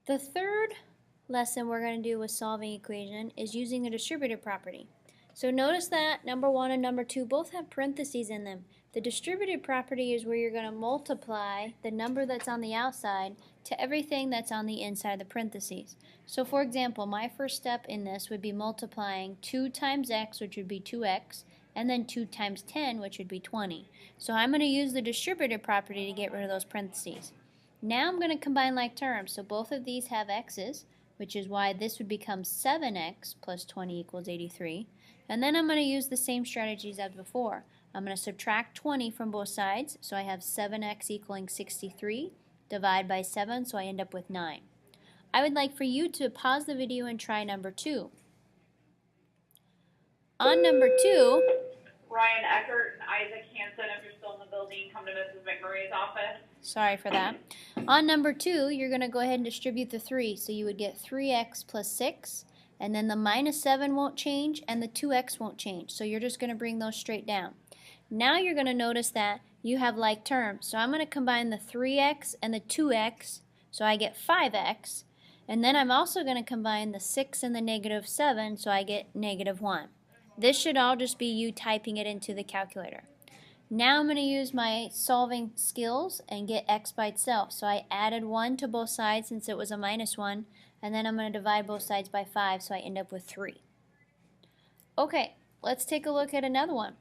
The third lesson we're going to do with solving equation is using the distributive property. So notice that number 1 and number 2 both have parentheses in them. The distributive property is where you're going to multiply the number that's on the outside to everything that's on the inside of the parentheses. So for example, my first step in this would be multiplying 2 times x, which would be 2x, and then 2 times 10, which would be 20. So I'm going to use the distributive property to get rid of those parentheses. Now I'm going to combine like terms. So both of these have x's, which is why this would become 7x plus 20 equals 83. And then I'm going to use the same strategies as before. I'm going to subtract 20 from both sides, so I have 7x equaling 63. Divide by 7, so I end up with 9. I would like for you to pause the video and try number 2. On number 2, Ryan Eckert and Isaac Hansen, if you're still in the building, come to Mrs. McMurray's office. sorry for that. On number 2, you're going to go ahead and distribute the 3. So you would get 3x plus 6, and then the minus 7 won't change, and the 2x won't change. So you're just going to bring those straight down. Now you're going to notice that you have like terms. So I'm going to combine the 3x and the 2x, so I get 5x. And then I'm also going to combine the 6 and the negative 7, so I get negative 1. This should all just be you typing it into the calculator. Now I'm going to use my solving skills and get x by itself. So I added 1 to both sides since it was a minus 1, and then I'm going to divide both sides by 5, so I end up with 3. Okay, let's take a look at another one.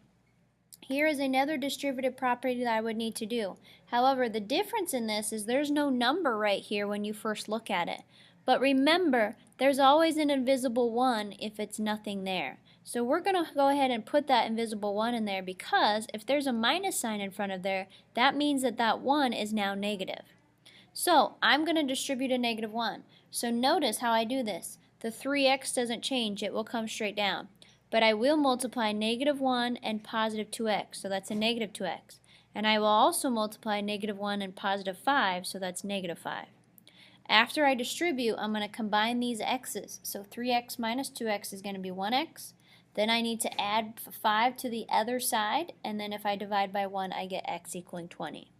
Here is another distributive property that I would need to do. However, the difference in this is there's no number right here when you first look at it. But remember, there's always an invisible 1 if it's nothing there. So we're going to go ahead and put that invisible 1 in there, because if there's a minus sign in front of there, that means that that 1 is now negative. So I'm going to distribute a negative 1. So notice how I do this. The 3x doesn't change, it will come straight down. But I will multiply negative 1 and positive 2x, so that's a negative 2x. And I will also multiply negative 1 and positive 5, so that's negative 5. After I distribute, I'm going to combine these x's. So 3x minus 2x is going to be 1x. Then I need to add 5 to the other side, and then if I divide by 1, I get x equaling 20.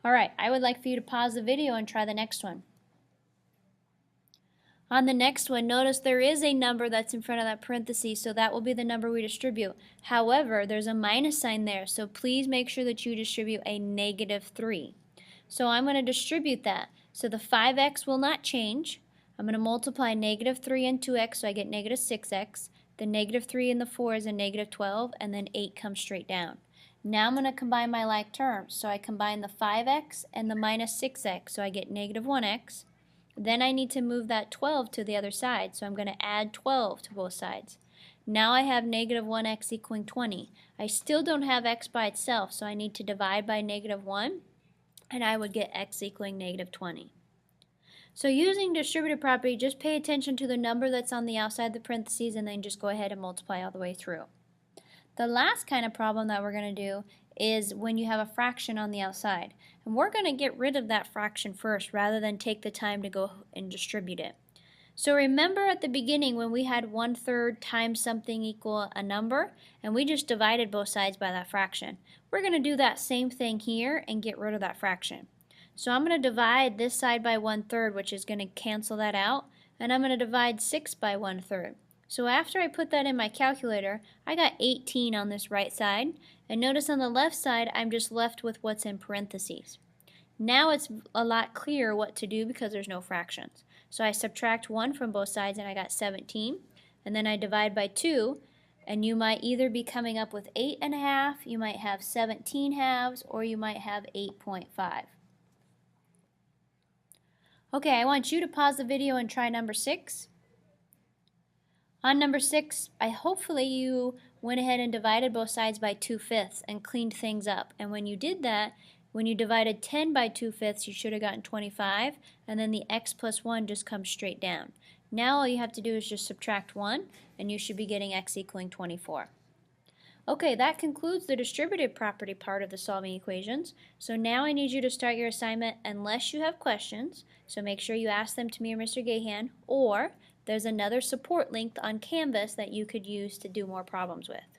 Alright, I would like for you to pause the video and try the next one. On the next one, notice there is a number that's in front of that parenthesis, so that will be the number we distribute. However, there's a minus sign there, so please make sure that you distribute a negative 3. So I'm going to distribute that. So the 5x will not change. I'm going to multiply negative 3 and 2x, so I get negative 6x. The negative 3 and the 4 is a negative 12, and then 8 comes straight down. Now I'm going to combine my like terms. So I combine the 5x and the minus 6x, so I get negative 1x. Then I need to move that 12 to the other side, so I'm going to add 12 to both sides. Now I have negative 1x equaling 20. I still don't have x by itself, so I need to divide by negative 1, and I would get x equaling negative 20. So using distributive property, just pay attention to the number that's on the outside of the parentheses, and then just go ahead and multiply all the way through. The last kind of problem that we're going to do is when you have a fraction on the outside. And we're going to get rid of that fraction first rather than take the time to go and distribute it. So remember at the beginning when we had 1/3 times something equal a number, and we just divided both sides by that fraction. We're going to do that same thing here and get rid of that fraction. So I'm going to divide this side by 1/3, which is going to cancel that out, and I'm going to divide 6 by 1/3. So after I put that in my calculator, I got 18 on this right side, and notice on the left side I'm just left with what's in parentheses. Now it's a lot clearer what to do because there's no fractions. So I subtract 1 from both sides and I got 17, and then I divide by 2, and you might either be coming up with 8.5, you might have 17 halves, or you might have 8.5. Okay, I want you to pause the video and try number 6. On number 6, hopefully you went ahead and divided both sides by 2/5 and cleaned things up. And when you did that, when you divided 10 by 2/5, you should have gotten 25, and then the x plus 1 just comes straight down. Now all you have to do is just subtract 1, and you should be getting x equaling 24. Okay, that concludes the distributive property part of the solving equations. So now I need you to start your assignment unless you have questions. So make sure you ask them to me or Mr. Gahan, or there's another support link on Canvas that you could use to do more problems with.